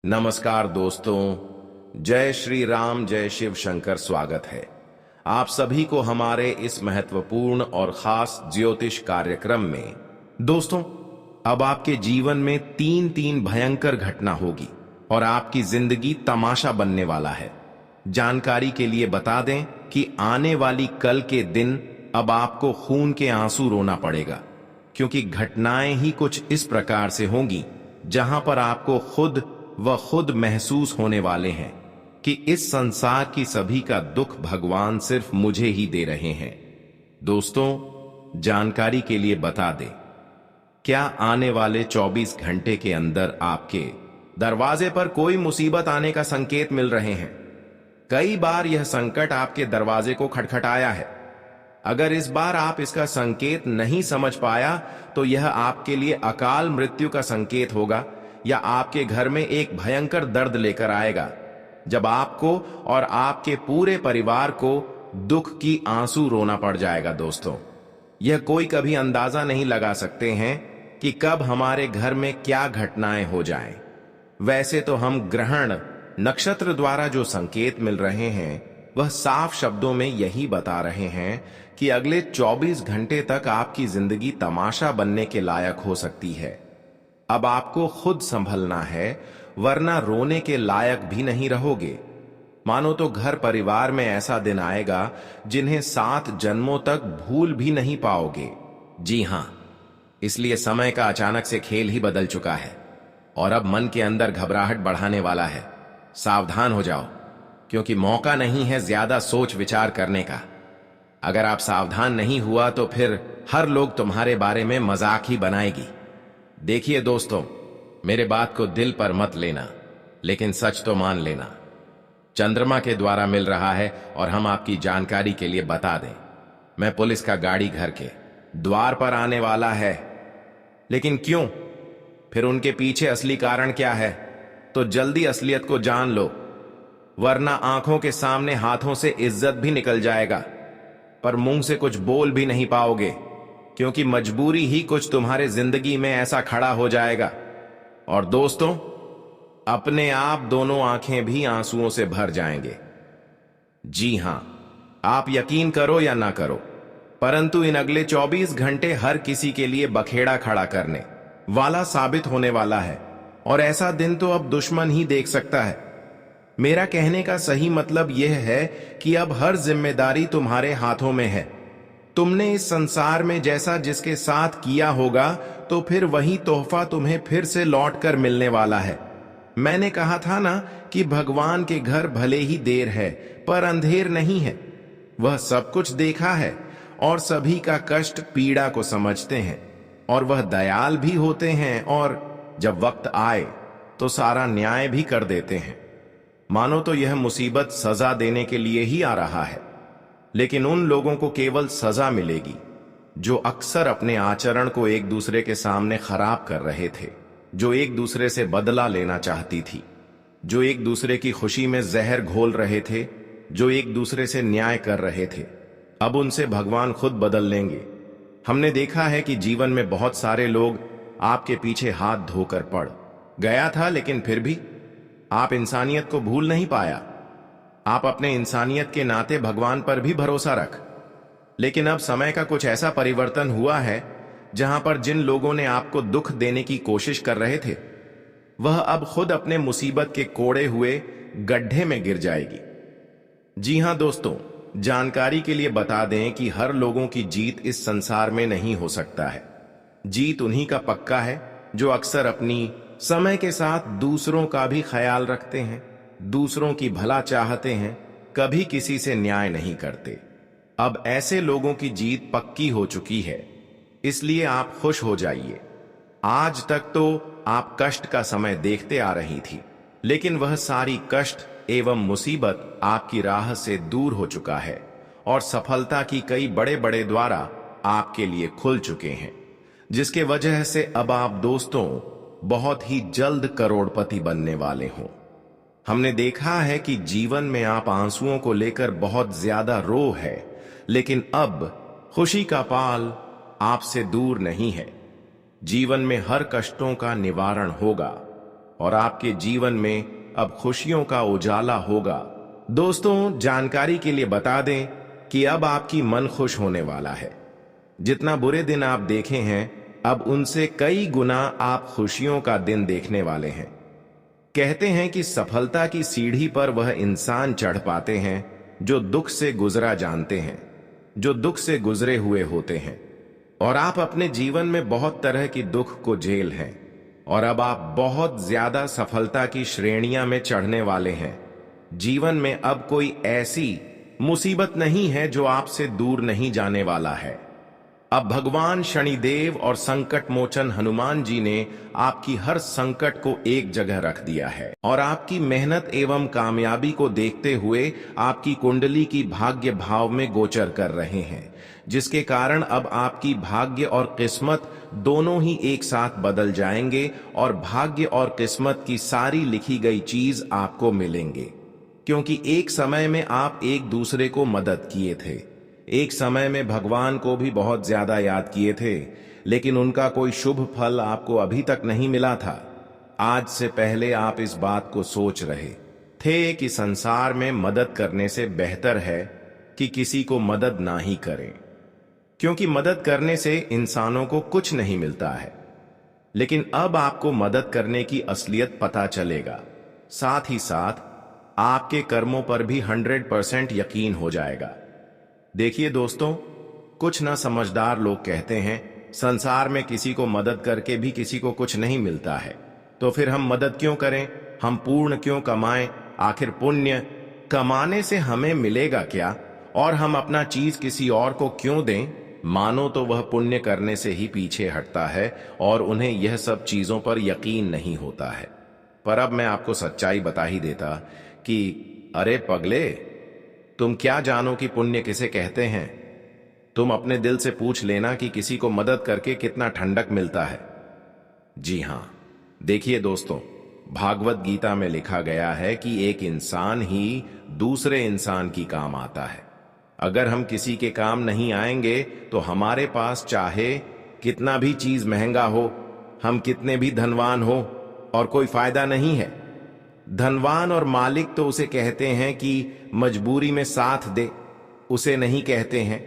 नमस्कार दोस्तों, जय श्री राम, जय शिव शंकर। स्वागत है आप सभी को हमारे इस महत्वपूर्ण और खास ज्योतिष कार्यक्रम में। दोस्तों, अब आपके जीवन में तीन तीन भयंकर घटना होगी और आपकी जिंदगी तमाशा बनने वाला है। जानकारी के लिए बता दें कि आने वाली कल के दिन अब आपको खून के आंसू रोना पड़ेगा, क्योंकि घटनाएं ही कुछ इस प्रकार से होंगी जहां पर आपको खुद महसूस होने वाले हैं कि इस संसार की सभी का दुख भगवान सिर्फ मुझे ही दे रहे हैं। दोस्तों, जानकारी के लिए बता दें, क्या आने वाले 24 घंटे के अंदर आपके दरवाजे पर कोई मुसीबत आने का संकेत मिल रहे हैं। कई बार यह संकट आपके दरवाजे को खटखटाया है। अगर इस बार आप इसका संकेत नहीं समझ पाया तो यह आपके लिए अकाल मृत्यु का संकेत होगा या आपके घर में एक भयंकर दर्द लेकर आएगा, जब आपको और आपके पूरे परिवार को दुख की आंसू रोना पड़ जाएगा। दोस्तों, यह कोई कभी अंदाजा नहीं लगा सकते हैं कि कब हमारे घर में क्या घटनाएं हो जाएं। वैसे तो हम ग्रहण नक्षत्र द्वारा जो संकेत मिल रहे हैं वह साफ शब्दों में यही बता रहे हैं कि अगले 24 घंटे तक आपकी जिंदगी तमाशा बनने के लायक हो सकती है। अब आपको खुद संभलना है, वरना रोने के लायक भी नहीं रहोगे। मानो तो घर परिवार में ऐसा दिन आएगा जिन्हें 7 जन्मों तक भूल भी नहीं पाओगे। जी हां, इसलिए समय का अचानक से खेल ही बदल चुका है और अब मन के अंदर घबराहट बढ़ाने वाला है। सावधान हो जाओ, क्योंकि मौका नहीं है ज्यादा सोच विचार करने का। अगर आप सावधान नहीं हुआ तो फिर हर लोग तुम्हारे बारे में मजाक ही बनाएगी। देखिए दोस्तों, मेरे बात को दिल पर मत लेना, लेकिन सच तो मान लेना। चंद्रमा के द्वारा मिल रहा है और हम आपकी जानकारी के लिए बता दें, मैं पुलिस का गाड़ी घर के द्वार पर आने वाला है। लेकिन क्यों? फिर उनके पीछे असली कारण क्या है? तो जल्दी असलियत को जान लो, वरना आंखों के सामने हाथों से इज्जत भी निकल जाएगा, पर मुंह से कुछ बोल भी नहीं पाओगे, क्योंकि मजबूरी ही कुछ तुम्हारे जिंदगी में ऐसा खड़ा हो जाएगा। और दोस्तों, अपने आप दोनों आंखें भी आंसुओं से भर जाएंगे। जी हां, आप यकीन करो या ना करो, परंतु इन अगले 24 घंटे हर किसी के लिए बखेड़ा खड़ा करने वाला साबित होने वाला है, और ऐसा दिन तो अब दुश्मन ही देख सकता है। मेरा कहने का सही मतलब यह है कि अब हर जिम्मेदारी तुम्हारे हाथों में है। तुमने इस संसार में जैसा जिसके साथ किया होगा, तो फिर वही तोहफा तुम्हें फिर से लौट कर मिलने वाला है। मैंने कहा था ना कि भगवान के घर भले ही देर है पर अंधेर नहीं है। वह सब कुछ देखा है और सभी का कष्ट पीड़ा को समझते हैं, और वह दयाल भी होते हैं, और जब वक्त आए तो सारा न्याय भी कर देते हैं। मानो तो यह मुसीबत सजा देने के लिए ही आ रहा है, लेकिन उन लोगों को केवल सजा मिलेगी जो अक्सर अपने आचरण को एक दूसरे के सामने खराब कर रहे थे, जो एक दूसरे से बदला लेना चाहती थी, जो एक दूसरे की खुशी में जहर घोल रहे थे, जो एक दूसरे से न्याय कर रहे थे। अब उनसे भगवान खुद बदल लेंगे। हमने देखा है कि जीवन में बहुत सारे लोग आपके पीछे हाथ धोकर पड़ गया था, लेकिन फिर भी आप इंसानियत को भूल नहीं पाया। आप अपने इंसानियत के नाते भगवान पर भी भरोसा रख। लेकिन अब समय का कुछ ऐसा परिवर्तन हुआ है जहां पर जिन लोगों ने आपको दुख देने की कोशिश कर रहे थे, वह अब खुद अपने मुसीबत के कोड़े हुए गड्ढे में गिर जाएगी। जी हां दोस्तों, जानकारी के लिए बता दें कि हर लोगों की जीत इस संसार में नहीं हो सकता है। जीत उन्हीं का पक्का है जो अक्सर अपनी समय के साथ दूसरों का भी ख्याल रखते हैं, दूसरों की भला चाहते हैं, कभी किसी से न्याय नहीं करते। अब ऐसे लोगों की जीत पक्की हो चुकी है, इसलिए आप खुश हो जाइए। आज तक तो आप कष्ट का समय देखते आ रही थी, लेकिन वह सारी कष्ट एवं मुसीबत आपकी राह से दूर हो चुका है और सफलता की कई बड़े बड़े द्वारा आपके लिए खुल चुके हैं, जिसके वजह से अब आप दोस्तों बहुत ही जल्द करोड़पति बनने वाले हों। हमने देखा है कि जीवन में आप आंसुओं को लेकर बहुत ज्यादा रो है, लेकिन अब खुशी का पाल आपसे दूर नहीं है। जीवन में हर कष्टों का निवारण होगा और आपके जीवन में अब खुशियों का उजाला होगा। दोस्तों, जानकारी के लिए बता दें कि अब आपकी मन खुश होने वाला है। जितना बुरे दिन आप देखे हैं, अब उनसे कई गुना आप खुशियों का दिन देखने वाले हैं। कहते हैं कि सफलता की सीढ़ी पर वह इंसान चढ़ पाते हैं जो दुख से गुजरा जानते हैं, जो दुख से गुजरे हुए होते हैं। और आप अपने जीवन में बहुत तरह की दुख को झेल हैं और अब आप बहुत ज्यादा सफलता की श्रेणियां में चढ़ने वाले हैं। जीवन में अब कोई ऐसी मुसीबत नहीं है जो आपसे दूर नहीं जाने वाला है। अब भगवान शनिदेव और संकट मोचन हनुमान जी ने आपकी हर संकट को एक जगह रख दिया है और आपकी मेहनत एवं कामयाबी को देखते हुए आपकी कुंडली की भाग्य भाव में गोचर कर रहे हैं, जिसके कारण अब आपकी भाग्य और किस्मत दोनों ही एक साथ बदल जाएंगे और भाग्य और किस्मत की सारी लिखी गई चीज आपको मिलेंगे। क्योंकि एक समय में आप एक दूसरे को मदद किए थे, एक समय में भगवान को भी बहुत ज्यादा याद किए थे, लेकिन उनका कोई शुभ फल आपको अभी तक नहीं मिला था। आज से पहले आप इस बात को सोच रहे थे कि संसार में मदद करने से बेहतर है कि किसी को मदद ना ही करें, क्योंकि मदद करने से इंसानों को कुछ नहीं मिलता है। लेकिन अब आपको मदद करने की असलियत पता चलेगा, साथ ही साथ आपके कर्मों पर भी 100% यकीन हो जाएगा। देखिए दोस्तों, कुछ ना समझदार लोग कहते हैं संसार में किसी को मदद करके भी किसी को कुछ नहीं मिलता है, तो फिर हम मदद क्यों करें, हम पुण्य क्यों कमाएं, आखिर पुण्य कमाने से हमें मिलेगा क्या, और हम अपना चीज किसी और को क्यों दें। मानो तो वह पुण्य करने से ही पीछे हटता है और उन्हें यह सब चीजों पर यकीन नहीं होता है। पर अब मैं आपको सच्चाई बता ही देता कि अरे पगले, तुम क्या जानो कि पुण्य किसे कहते हैं। तुम अपने दिल से पूछ लेना कि किसी को मदद करके कितना ठंडक मिलता है। जी हां, देखिए दोस्तों, भागवत गीता में लिखा गया है कि एक इंसान ही दूसरे इंसान की काम आता है। अगर हम किसी के काम नहीं आएंगे तो हमारे पास चाहे कितना भी चीज महंगा हो, हम कितने भी धनवान हो, और कोई फायदा नहीं है। धनवान और मालिक तो उसे कहते हैं कि मजबूरी में साथ दे, उसे नहीं कहते हैं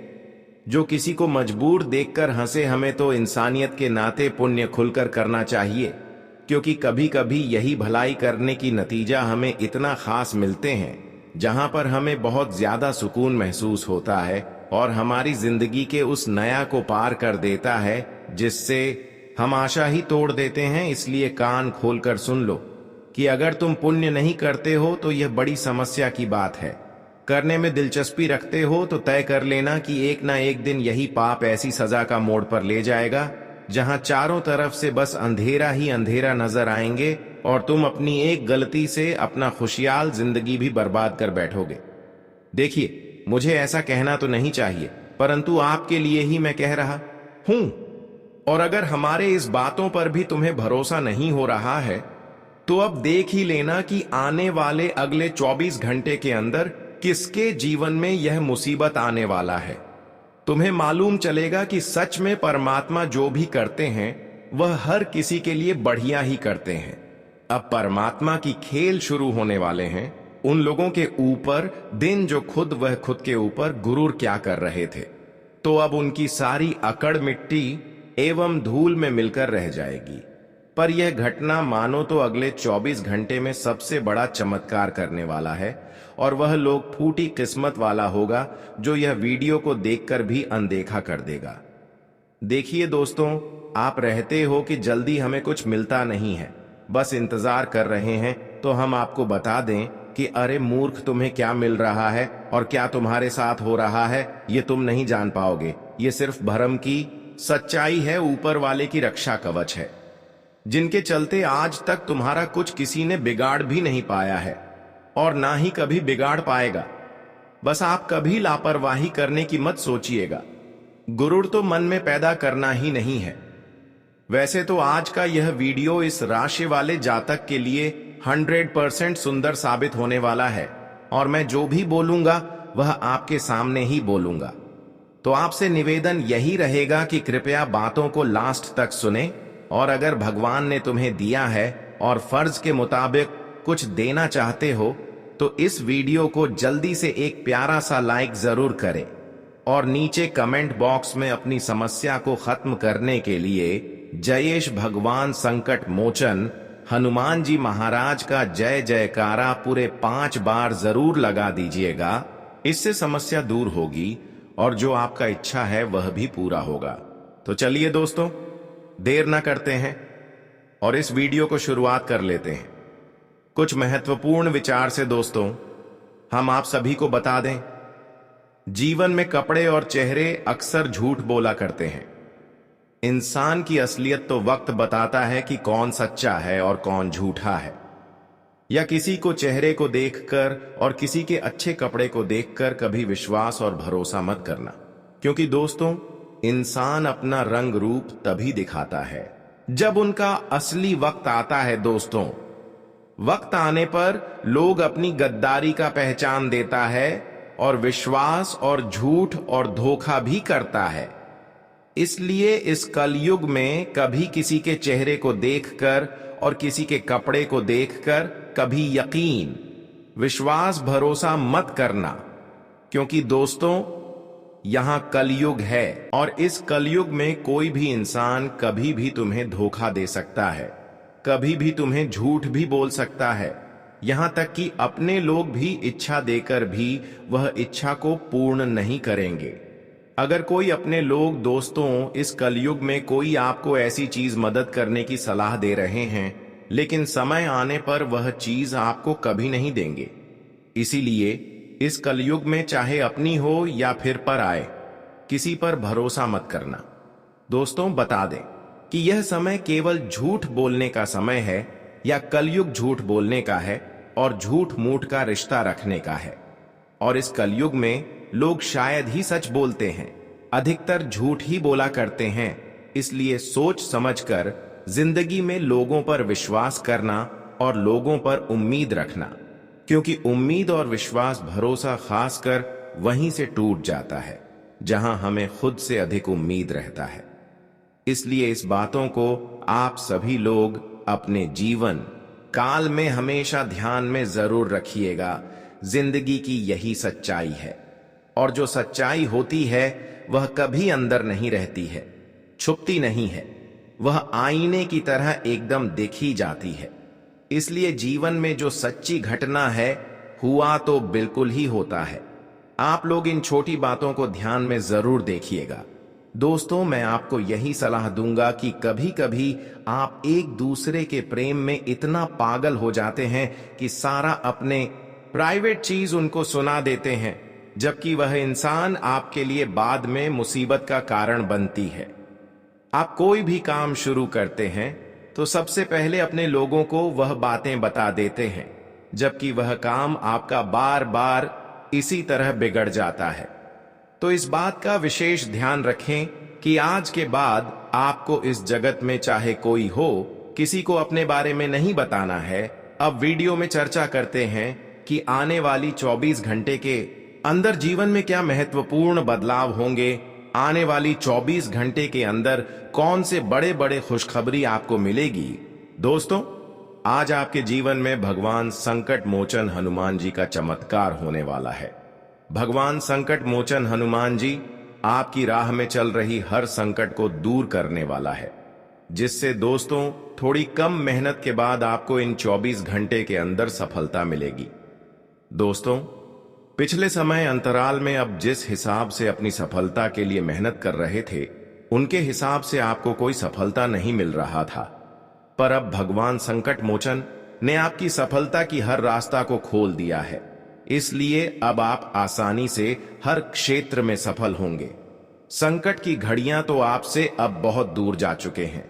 जो किसी को मजबूर देखकर हंसे। हमें तो इंसानियत के नाते पुण्य खुलकर करना चाहिए, क्योंकि कभी कभी यही भलाई करने की नतीजा हमें इतना खास मिलते हैं जहां पर हमें बहुत ज्यादा सुकून महसूस होता है और हमारी जिंदगी के उस नया को पार कर देता है जिससे हम आशा ही तोड़ देते हैं। इसलिए कान खोलकर सुन लो कि अगर तुम पुण्य नहीं करते हो तो यह बड़ी समस्या की बात है। करने में दिलचस्पी रखते हो तो तय कर लेना कि एक ना एक दिन यही पाप ऐसी सजा का मोड़ पर ले जाएगा जहां चारों तरफ से बस अंधेरा ही अंधेरा नजर आएंगे और तुम अपनी एक गलती से अपना खुशहाल जिंदगी भी बर्बाद कर बैठोगे। देखिए, मुझे ऐसा कहना तो नहीं चाहिए, परंतु आपके लिए ही मैं कह रहा हूं। और अगर हमारे इस बातों पर भी तुम्हें भरोसा नहीं हो रहा है तो अब देख ही लेना कि आने वाले अगले 24 घंटे के अंदर किसके जीवन में यह मुसीबत आने वाला है। तुम्हें मालूम चलेगा कि सच में परमात्मा जो भी करते हैं वह हर किसी के लिए बढ़िया ही करते हैं। अब परमात्मा की खेल शुरू होने वाले हैं उन लोगों के ऊपर दिन जो खुद के ऊपर गुरूर क्या कर रहे थे। तो अब उनकी सारी अकड़ मिट्टी एवं धूल में मिलकर रह जाएगी। पर यह घटना मानो तो अगले 24 घंटे में सबसे बड़ा चमत्कार करने वाला है और वह लोग फूटी किस्मत वाला होगा जो यह वीडियो को देखकर भी अनदेखा कर देगा। देखिए दोस्तों, आप रहते हो कि जल्दी हमें कुछ मिलता नहीं है, बस इंतजार कर रहे हैं, तो हम आपको बता दें कि अरे मूर्ख, तुम्हें क्या मिल रहा है और क्या तुम्हारे साथ हो रहा है ये तुम नहीं जान पाओगे। ये सिर्फ भ्रम की सच्चाई है, ऊपर वाले की रक्षा कवच है, जिनके चलते आज तक तुम्हारा कुछ किसी ने बिगाड़ भी नहीं पाया है और ना ही कभी बिगाड़ पाएगा। बस आप कभी लापरवाही करने की मत सोचिएगा। गुरूर तो मन में पैदा करना ही नहीं है। वैसे तो आज का यह वीडियो इस राशि वाले जातक के लिए 100% सुंदर साबित होने वाला है और मैं जो भी बोलूंगा वह आपके सामने ही बोलूंगा। तो आपसे निवेदन यही रहेगा कि कृपया बातों को लास्ट तक सुने और अगर भगवान ने तुम्हें दिया है और फर्ज के मुताबिक कुछ देना चाहते हो तो इस वीडियो को जल्दी से एक प्यारा सा लाइक जरूर करें और नीचे कमेंट बॉक्स में अपनी समस्या को खत्म करने के लिए जयेश भगवान संकट मोचन हनुमान जी महाराज का जय जयकारा पूरे 5 बार जरूर लगा दीजिएगा। इससे समस्या दूर होगी और जो आपका इच्छा है वह भी पूरा होगा। तो चलिए दोस्तों, देर ना करते हैं और इस वीडियो को शुरुआत कर लेते हैं। कुछ महत्वपूर्ण विचार से दोस्तों हम आप सभी को बता दें, जीवन में कपड़े और चेहरे अक्सर झूठ बोला करते हैं। इंसान की असलियत तो वक्त बताता है कि कौन सच्चा है और कौन झूठा है। या किसी को चेहरे को देखकर और किसी के अच्छे कपड़े को देखकर कभी विश्वास और भरोसा मत करना, क्योंकि दोस्तों इंसान अपना रंग रूप तभी दिखाता है जब उनका असली वक्त आता है। दोस्तों वक्त आने पर लोग अपनी गद्दारी का पहचान देता है और विश्वास और झूठ और धोखा भी करता है। इसलिए इस कलयुग में कभी किसी के चेहरे को देखकर और किसी के कपड़े को देखकर कभी यकीन, विश्वास, भरोसा मत करना, क्योंकि दोस्तों यहां कलयुग है और इस कलयुग में कोई भी इंसान कभी भी तुम्हें धोखा दे सकता है, कभी भी तुम्हें झूठ भी बोल सकता है। यहां तक कि अपने लोग भी इच्छा देकर भी वह इच्छा को पूर्ण नहीं करेंगे। अगर कोई अपने लोग दोस्तों इस कलयुग में कोई आपको ऐसी चीज मदद करने की सलाह दे रहे हैं, लेकिन समय आने पर वह चीज आपको कभी नहीं देंगे। इसीलिए इस कलयुग में चाहे अपनी हो या फिर पर आए, किसी पर भरोसा मत करना। दोस्तों बता दें कि यह समय केवल झूठ बोलने का समय है या कलयुग झूठ बोलने का है और झूठ मूठ का रिश्ता रखने का है। और इस कलयुग में लोग शायद ही सच बोलते हैं, अधिकतर झूठ ही बोला करते हैं। इसलिए सोच समझकर जिंदगी में लोगों पर विश्वास करना और लोगों पर उम्मीद रखना, क्योंकि उम्मीद और विश्वास, भरोसा खासकर वहीं से टूट जाता है जहां हमें खुद से अधिक उम्मीद रहता है। इसलिए इस बातों को आप सभी लोग अपने जीवन काल में हमेशा ध्यान में जरूर रखिएगा। जिंदगी की यही सच्चाई है और जो सच्चाई होती है वह कभी अंदर नहीं रहती है, छुपती नहीं है, वह आईने की तरह एकदम देखी जाती है। इसलिए जीवन में जो सच्ची घटना है हुआ तो बिल्कुल ही होता है। आप लोग इन छोटी बातों को ध्यान में जरूर देखिएगा। दोस्तों मैं आपको यही सलाह दूंगा कि कभी कभी आप एक दूसरे के प्रेम में इतना पागल हो जाते हैं कि सारा अपने प्राइवेट चीज उनको सुना देते हैं, जबकि वह इंसान आपके लिए बाद में मुसीबत का कारण बनती है। आप कोई भी काम शुरू करते हैं तो सबसे पहले अपने लोगों को वह बातें बता देते हैं, जबकि वह काम आपका बार बार इसी तरह बिगड़ जाता है। तो इस बात का विशेष ध्यान रखें कि आज के बाद आपको इस जगत में चाहे कोई हो, किसी को अपने बारे में नहीं बताना है। अब वीडियो में चर्चा करते हैं कि आने वाली 24 घंटे के अंदर जीवन में क्या महत्वपूर्ण बदलाव होंगे। आने वाली 24 घंटे के अंदर कौन से बड़े बड़े खुशखबरी आपको मिलेगी। दोस्तों आज आपके जीवन में भगवान संकट मोचन हनुमान जी का चमत्कार होने वाला है। भगवान संकट मोचन हनुमान जी आपकी राह में चल रही हर संकट को दूर करने वाला है, जिससे दोस्तों थोड़ी कम मेहनत के बाद आपको इन 24 घंटे के अंदर सफलता मिलेगी। दोस्तों पिछले समय अंतराल में अब जिस हिसाब से अपनी सफलता के लिए मेहनत कर रहे थे, उनके हिसाब से आपको कोई सफलता नहीं मिल रहा था। पर अब भगवान संकट मोचन ने आपकी सफलता की हर रास्ता को खोल दिया है। इसलिए अब आप आसानी से हर क्षेत्र में सफल होंगे। संकट की घड़ियां तो आपसे अब बहुत दूर जा चुके हैं।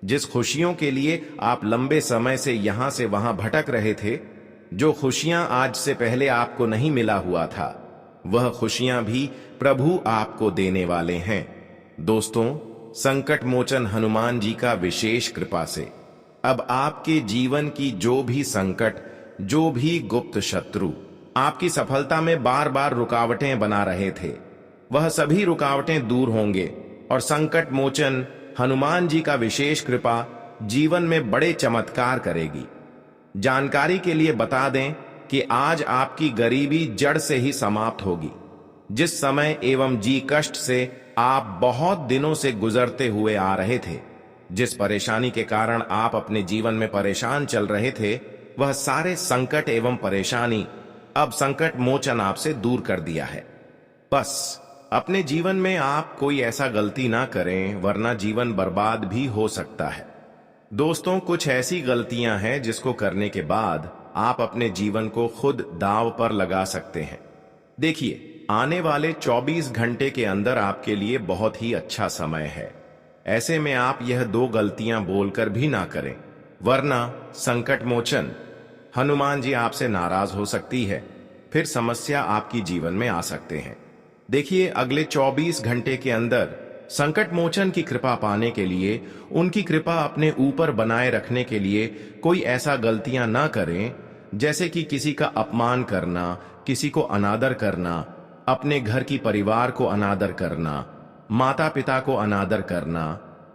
जिस खुशियों के लिए आप लंबे समय से यहां से वहां भटक रहे थे, जो खुशियां आज से पहले आपको नहीं मिला हुआ था, वह खुशियां भी प्रभु आपको देने वाले हैं। दोस्तों संकट मोचन हनुमान जी का विशेष कृपा से अब आपके जीवन की जो भी संकट, जो भी गुप्त शत्रु आपकी सफलता में बार बार रुकावटें बना रहे थे, वह सभी रुकावटें दूर होंगे और संकट मोचन हनुमान जी का विशेष कृपा जीवन में बड़े चमत्कार करेगी। जानकारी के लिए बता दें कि आज आपकी गरीबी जड़ से ही समाप्त होगी। जिस समय एवं जी कष्ट से आप बहुत दिनों से गुजरते हुए आ रहे थे, जिस परेशानी के कारण आप अपने जीवन में परेशान चल रहे थे, वह सारे संकट एवं परेशानी अब संकट मोचन आपसे दूर कर दिया है। बस अपने जीवन में आप कोई ऐसा गलती ना करें, वरना जीवन बर्बाद भी हो सकता है। दोस्तों, कुछ ऐसी गलतियां हैं जिसको करने के बाद आप अपने जीवन को खुद दांव पर लगा सकते हैं। देखिए, आने वाले 24 घंटे के अंदर आपके लिए बहुत ही अच्छा समय है। ऐसे में आप यह 2 गलतियां बोलकर भी ना करें, वरना संकट मोचन हनुमान जी आपसे नाराज हो सकती है, फिर समस्या आपकी जीवन में आ सकते हैं। देखिए, अगले 24 घंटे के अंदर संकट मोचन की कृपा पाने के लिए, उनकी कृपा अपने ऊपर बनाए रखने के लिए कोई ऐसा गलतियां ना करें, जैसे कि किसी का अपमान करना, किसी को अनादर करना, अपने घर की परिवार को अनादर करना, माता पिता को अनादर करना।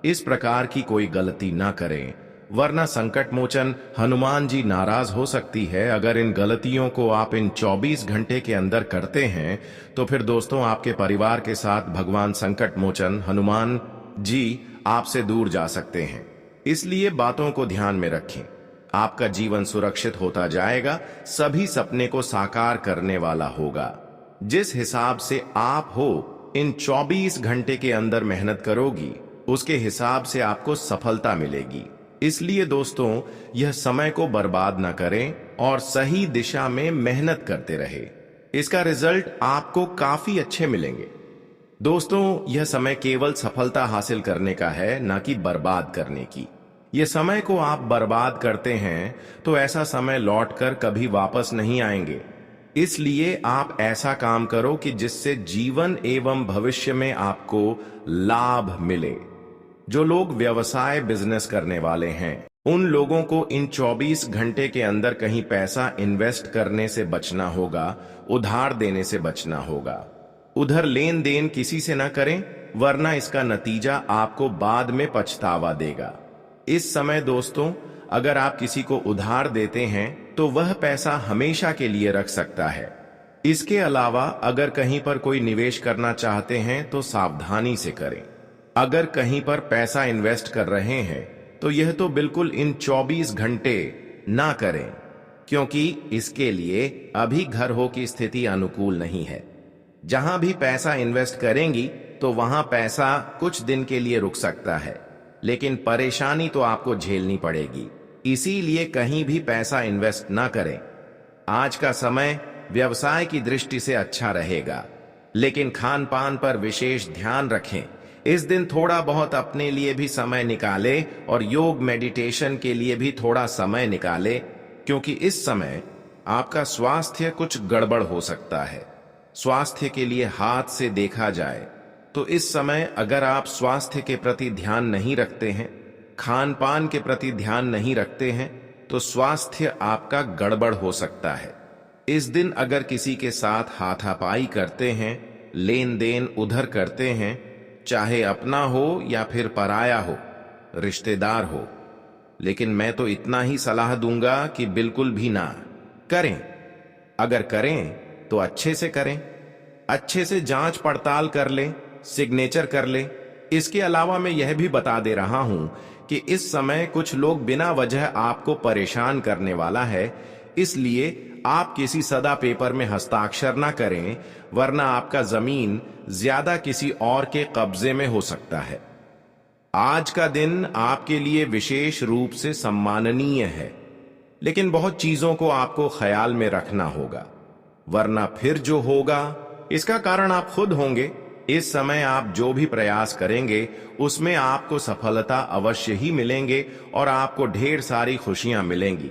इस प्रकार की कोई गलती ना करें, वरना संकट मोचन हनुमान जी नाराज हो सकती है। अगर इन गलतियों को आप इन 24 घंटे के अंदर करते हैं, तो फिर दोस्तों आपके परिवार के साथ भगवान संकट मोचन हनुमान जी आपसे दूर जा सकते हैं। इसलिए बातों को ध्यान में रखें। आपका जीवन सुरक्षित होता जाएगा, सभी सपने को साकार करने वाला होगा। जिस हिसाब से आप हो इन 24 घंटे के अंदर मेहनत करोगी, उसके हिसाब से आपको सफलता मिलेगी। इसलिए दोस्तों, यह समय को बर्बाद न करें और सही दिशा में मेहनत करते रहे। इसका रिजल्ट आपको काफी अच्छे मिलेंगे। दोस्तों, यह समय केवल सफलता हासिल करने का है, न कि बर्बाद करने की। यह समय को आप बर्बाद करते हैं तो ऐसा समय लौटकर कभी वापस नहीं आएंगे। इसलिए आप ऐसा काम करो कि जिससे जीवन एवं भविष्य में आपको लाभ मिले। जो लोग व्यवसाय बिजनेस करने वाले हैं, उन लोगों को इन 24 घंटे के अंदर कहीं पैसा इन्वेस्ट करने से बचना होगा, उधार देने से बचना होगा। उधर लेन देन किसी से ना करें, वरना इसका नतीजा आपको बाद में पछतावा देगा। इस समय दोस्तों, अगर आप किसी को उधार देते हैं तो वह पैसा हमेशा के लिए रख सकता है। इसके अलावा अगर कहीं पर कोई निवेश करना चाहते हैं तो सावधानी से करें। अगर कहीं पर पैसा इन्वेस्ट कर रहे हैं तो यह तो बिल्कुल इन 24 घंटे ना करें, क्योंकि इसके लिए अभी घर हो की स्थिति अनुकूल नहीं है। जहां भी पैसा इन्वेस्ट करेंगी तो वहां पैसा कुछ दिन के लिए रुक सकता है, लेकिन परेशानी तो आपको झेलनी पड़ेगी। इसीलिए कहीं भी पैसा इन्वेस्ट ना करें। आज का समय व्यवसाय की दृष्टि से अच्छा रहेगा, लेकिन खान पान पर विशेष ध्यान रखें। इस दिन थोड़ा बहुत अपने लिए भी समय निकाले और योग मेडिटेशन के लिए भी थोड़ा समय निकाले, क्योंकि इस समय आपका स्वास्थ्य कुछ गड़बड़ हो सकता है। स्वास्थ्य के लिए हाथ से देखा जाए तो इस समय अगर आप स्वास्थ्य के प्रति ध्यान नहीं रखते हैं, खान पान के प्रति ध्यान नहीं रखते हैं, तो स्वास्थ्य आपका गड़बड़ हो सकता है। इस दिन अगर किसी के साथ हाथापाई करते हैं, लेन देन उधर करते हैं, चाहे अपना हो या फिर पराया हो, रिश्तेदार हो, लेकिन मैं तो इतना ही सलाह दूंगा कि बिल्कुल भी ना करें। अगर करें तो अच्छे से करें, अच्छे से जांच पड़ताल कर लें, सिग्नेचर कर लें। इसके अलावा मैं यह भी बता दे रहा हूं कि इस समय कुछ लोग बिना वजह आपको परेशान करने वाला है, इसलिए आप किसी सदा पेपर में हस्ताक्षर ना करें, वरना आपका जमीन ज्यादा किसी और के कब्जे में हो सकता है। आज का दिन आपके लिए विशेष रूप से सम्माननीय है, लेकिन बहुत चीजों को आपको ख्याल में रखना होगा, वरना फिर जो होगा इसका कारण आप खुद होंगे। इस समय आप जो भी प्रयास करेंगे उसमें आपको सफलता अवश्य ही मिलेंगे और आपको ढेर सारी खुशियां मिलेंगी।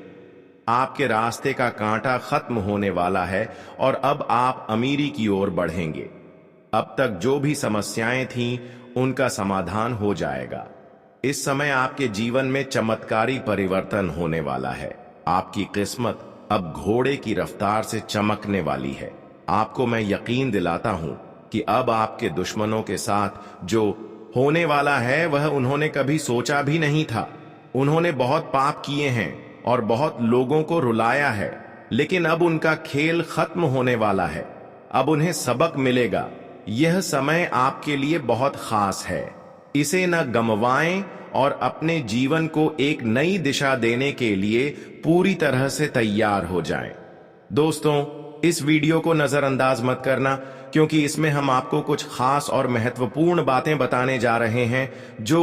आपके रास्ते का कांटा खत्म होने वाला है और अब आप अमीरी की ओर बढ़ेंगे। अब तक जो भी समस्याएं थीं उनका समाधान हो जाएगा। इस समय आपके जीवन में चमत्कारी परिवर्तन होने वाला है। आपकी किस्मत अब घोड़े की रफ्तार से चमकने वाली है। आपको मैं यकीन दिलाता हूं कि अब आपके दुश्मनों के साथ जो होने वाला है वह उन्होंने कभी सोचा भी नहीं था। उन्होंने बहुत पाप किए हैं और बहुत लोगों को रुलाया है, लेकिन अब उनका खेल खत्म होने वाला है। अब उन्हें सबक मिलेगा। यह समय आपके लिए बहुत खास है। इसे न गंवाएं और अपने जीवन को एक नई दिशा देने के लिए पूरी तरह से तैयार हो जाएं। दोस्तों, इस वीडियो को नजरअंदाज मत करना, क्योंकि इसमें हम आपको कुछ खास और महत्वपूर्ण बातें बताने जा रहे हैं जो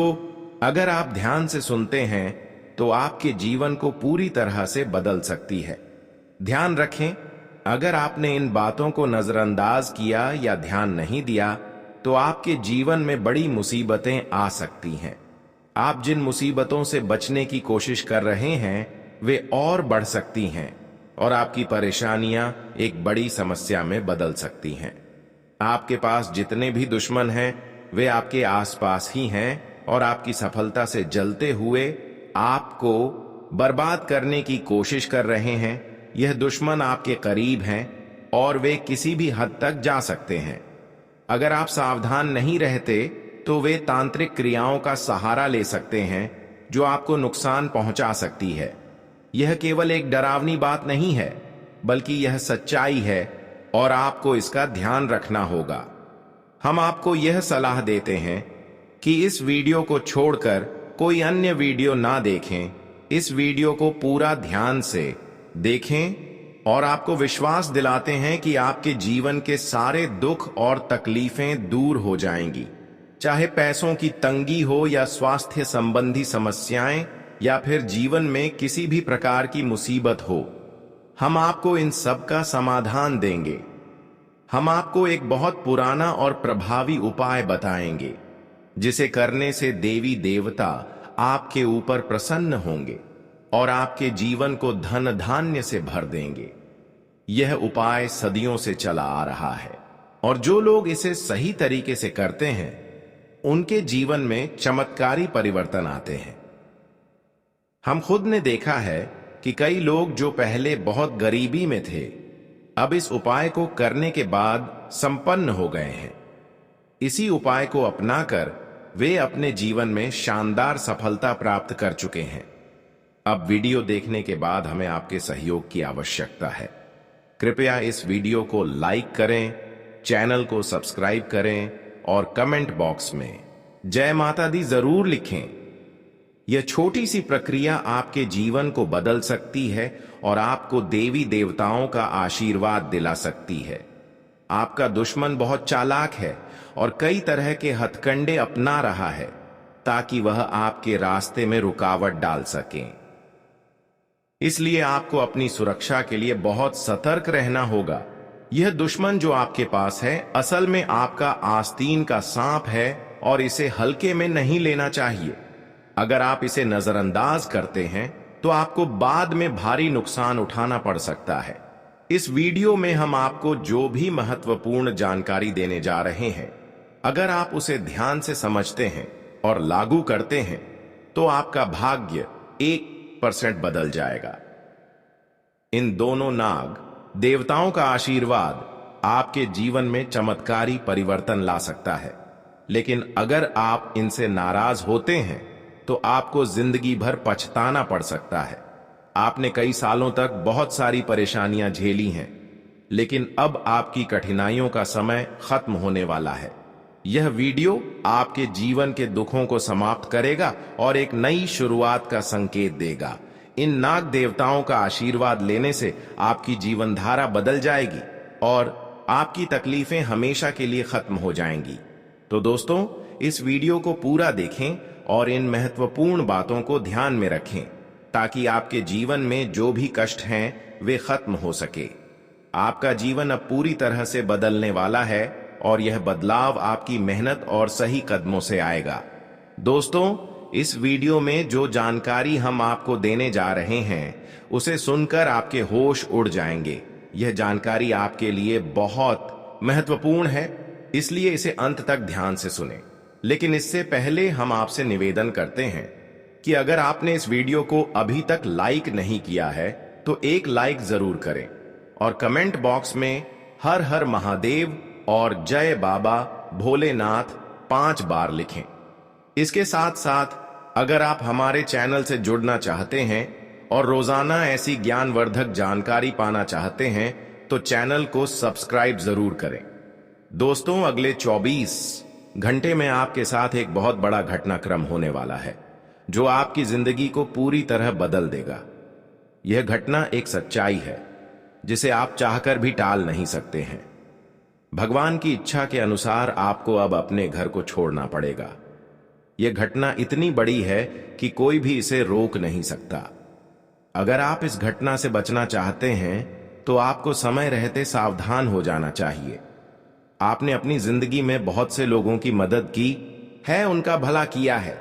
अगर आप ध्यान से सुनते हैं तो आपके जीवन को पूरी तरह से बदल सकती है। ध्यान रखें, अगर आपने इन बातों को नजरअंदाज किया या ध्यान नहीं दिया तो आपके जीवन में बड़ी मुसीबतें आ सकती हैं। आप जिन मुसीबतों से बचने की कोशिश कर रहे हैं वे और बढ़ सकती हैं और आपकी परेशानियां एक बड़ी समस्या में बदल सकती हैं। आपके पास जितने भी दुश्मन हैं वे आपके आसपास ही हैं और आपकी सफलता से जलते हुए आपको बर्बाद करने की कोशिश कर रहे हैं। यह दुश्मन आपके करीब हैं और वे किसी भी हद तक जा सकते हैं। अगर आप सावधान नहीं रहते तो वे तांत्रिक क्रियाओं का सहारा ले सकते हैं जो आपको नुकसान पहुंचा सकती है। यह केवल एक डरावनी बात नहीं है, बल्कि यह सच्चाई है और आपको इसका ध्यान रखना होगा। हम आपको यह सलाह देते हैं कि इस वीडियो को छोड़कर कोई अन्य वीडियो ना देखें। इस वीडियो को पूरा ध्यान से देखें और आपको विश्वास दिलाते हैं कि आपके जीवन के सारे दुख और तकलीफें दूर हो जाएंगी, चाहे पैसों की तंगी हो या स्वास्थ्य संबंधी समस्याएं या फिर जीवन में किसी भी प्रकार की मुसीबत हो। हम आपको इन सब का समाधान देंगे। हम आपको एक बहुत पुराना और प्रभावी उपाय बताएंगे जिसे करने से देवी देवता आपके ऊपर प्रसन्न होंगे और आपके जीवन को धन धान्य से भर देंगे। यह उपाय सदियों से चला आ रहा है और जो लोग इसे सही तरीके से करते हैं उनके जीवन में चमत्कारी परिवर्तन आते हैं। हम खुद ने देखा है कि कई लोग जो पहले बहुत गरीबी में थे अब इस उपाय को करने के बाद संपन्न हो गए हैं। इसी उपाय को अपनाकर वे अपने जीवन में शानदार सफलता प्राप्त कर चुके हैं। अब वीडियो देखने के बाद हमें आपके सहयोग की आवश्यकता है। कृपया इस वीडियो को लाइक करें, चैनल को सब्सक्राइब करें और कमेंट बॉक्स में जय माता दी जरूर लिखें। यह छोटी सी प्रक्रिया आपके जीवन को बदल सकती है और आपको देवी देवताओं का आशीर्वाद दिला सकती है। आपका दुश्मन बहुत चालाक है और कई तरह के हथकंडे अपना रहा है ताकि वह आपके रास्ते में रुकावट डाल सके। इसलिए आपको अपनी सुरक्षा के लिए बहुत सतर्क रहना होगा। यह दुश्मन जो आपके पास है असल में आपका आस्तीन का सांप है और इसे हल्के में नहीं लेना चाहिए। अगर आप इसे नजरअंदाज करते हैं तो आपको बाद में भारी नुकसान उठाना पड़ सकता है। इस वीडियो में हम आपको जो भी महत्वपूर्ण जानकारी देने जा रहे हैं, अगर आप उसे ध्यान से समझते हैं और लागू करते हैं तो आपका भाग्य 1% बदल जाएगा। इन दोनों नाग देवताओं का आशीर्वाद आपके जीवन में चमत्कारी परिवर्तन ला सकता है, लेकिन अगर आप इनसे नाराज होते हैं तो आपको जिंदगी भर पछताना पड़ सकता है। आपने कई सालों तक बहुत सारी परेशानियां झेली हैं, लेकिन अब आपकी कठिनाइयों का समय खत्म होने वाला है। यह वीडियो आपके जीवन के दुखों को समाप्त करेगा और एक नई शुरुआत का संकेत देगा। इन नाग देवताओं का आशीर्वाद लेने से आपकी जीवन धारा बदल जाएगी और आपकी तकलीफें हमेशा के लिए खत्म हो जाएंगी। तो दोस्तों, इस वीडियो को पूरा देखें और इन महत्वपूर्ण बातों को ध्यान में रखें ताकि आपके जीवन में जो भी कष्ट हैं वे खत्म हो सके। आपका जीवन अब पूरी तरह से बदलने वाला है और यह बदलाव आपकी मेहनत और सही कदमों से आएगा। दोस्तों, इस वीडियो में जो जानकारी हम आपको देने जा रहे हैं उसे सुनकर आपके होश उड़ जाएंगे। यह जानकारी आपके लिए बहुत महत्वपूर्ण है, इसलिए इसे अंत तक ध्यान से सुनें। लेकिन इससे पहले हम आपसे निवेदन करते हैं कि अगर आपने इस वीडियो को अभी तक लाइक नहीं किया है तो एक लाइक जरूर करें और कमेंट बॉक्स में हर हर महादेव और जय बाबा भोलेनाथ 5 बार लिखें। इसके साथ साथ अगर आप हमारे चैनल से जुड़ना चाहते हैं और रोजाना ऐसी ज्ञानवर्धक जानकारी पाना चाहते हैं तो चैनल को सब्सक्राइब जरूर करें। दोस्तों, अगले 24 घंटे में आपके साथ एक बहुत बड़ा घटनाक्रम होने वाला है जो आपकी जिंदगी को पूरी तरह बदल देगा। यह घटना एक सच्चाई है जिसे आप चाहकर भी टाल नहीं सकते हैं। भगवान की इच्छा के अनुसार आपको अब अपने घर को छोड़ना पड़ेगा। यह घटना इतनी बड़ी है कि कोई भी इसे रोक नहीं सकता। अगर आप इस घटना से बचना चाहते हैं तो आपको समय रहते सावधान हो जाना चाहिए। आपने अपनी जिंदगी में बहुत से लोगों की मदद की है, उनका भला किया है,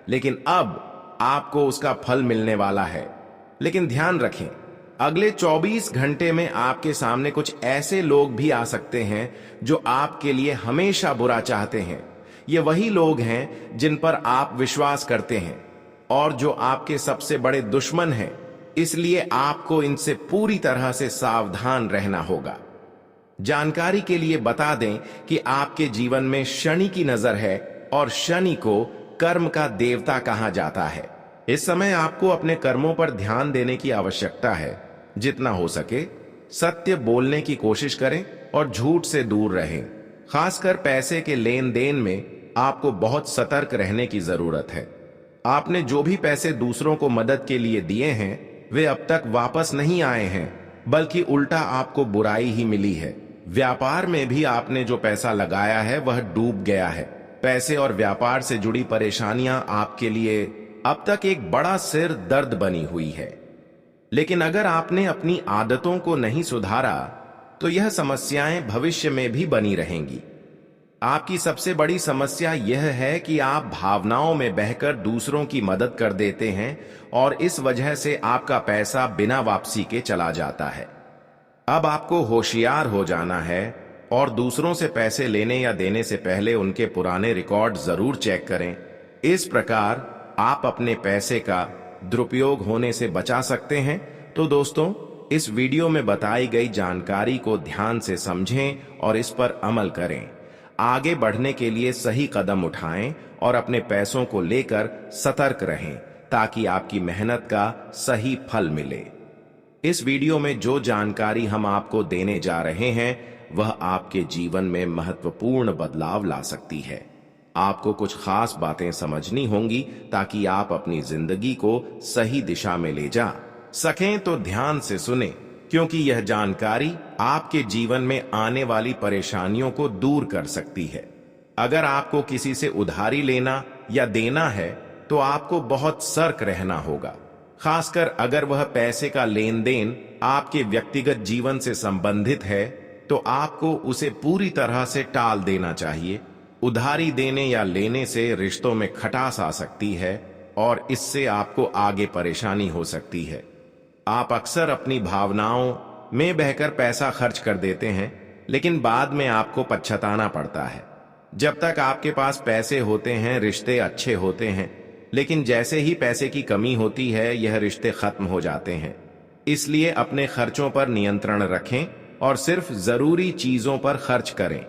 लेकिन अब आपको उसका फल मिलने वाला है। लेकिन ध्यान रखें, अगले 24 घंटे में आपके सामने कुछ ऐसे लोग भी आ सकते हैं जो आपके लिए हमेशा बुरा चाहते हैं। ये वही लोग हैं जिन पर आप विश्वास करते हैं और जो आपके सबसे बड़े दुश्मन हैं। इसलिए आपको इनसे पूरी तरह से सावधान रहना होगा। जानकारी के लिए बता दें कि आपके जीवन में शनि की नजर है और शनि को कर्म का देवता कहा जाता है। इस समय आपको अपने कर्मों पर ध्यान देने की आवश्यकता है। जितना हो सके सत्य बोलने की कोशिश करें और झूठ से दूर रहें। खासकर पैसे के लेन देन में आपको बहुत सतर्क रहने की जरूरत है। आपने जो भी पैसे दूसरों को मदद के लिए दिए हैं वे अब तक वापस नहीं आए हैं, बल्कि उल्टा आपको बुराई ही मिली है। व्यापार में भी आपने जो पैसा लगाया है वह डूब गया है। पैसे और व्यापार से जुड़ी परेशानियां आपके लिए अब तक एक बड़ा सिर दर्द बनी हुई है। लेकिन अगर आपने अपनी आदतों को नहीं सुधारा तो यह समस्याएं भविष्य में भी बनी रहेंगी। आपकी सबसे बड़ी समस्या यह है कि आप भावनाओं में बहकर दूसरों की मदद कर देते हैं और इस वजह से आपका पैसा बिना वापसी के चला जाता है। अब आपको होशियार हो जाना है और दूसरों से पैसे लेने या देने से पहले उनके पुराने रिकॉर्ड जरूर चेक करें। इस प्रकार आप अपने पैसे का दुरुपयोग होने से बचा सकते हैं। तो दोस्तों, इस वीडियो में बताई गई जानकारी को ध्यान से समझें और इस पर अमल करें। आगे बढ़ने के लिए सही कदम उठाएं और अपने पैसों को लेकर सतर्क रहें ताकि आपकी मेहनत का सही फल मिले। इस वीडियो में जो जानकारी हम आपको देने जा रहे हैं वह आपके जीवन में महत्वपूर्ण बदलाव ला सकती है। आपको कुछ खास बातें समझनी होंगी ताकि आप अपनी जिंदगी को सही दिशा में ले जा सकें। तो ध्यान से सुने, क्योंकि यह जानकारी आपके जीवन में आने वाली परेशानियों को दूर कर सकती है। अगर आपको किसी से उधारी लेना या देना है तो आपको बहुत सतर्क रहना होगा, खासकर अगर वह पैसे का लेन देन आपके व्यक्तिगत जीवन से संबंधित है तो आपको उसे पूरी तरह से टाल देना चाहिए। उधारी देने या लेने से रिश्तों में खटास आ सकती है और इससे आपको आगे परेशानी हो सकती है। आप अक्सर अपनी भावनाओं में बहकर पैसा खर्च कर देते हैं, लेकिन बाद में आपको पछताना पड़ता है। जब तक आपके पास पैसे होते हैं रिश्ते अच्छे होते हैं, लेकिन जैसे ही पैसे की कमी होती है यह रिश्ते खत्म हो जाते हैं। इसलिए अपने खर्चों पर नियंत्रण रखें और सिर्फ जरूरी चीजों पर खर्च करें।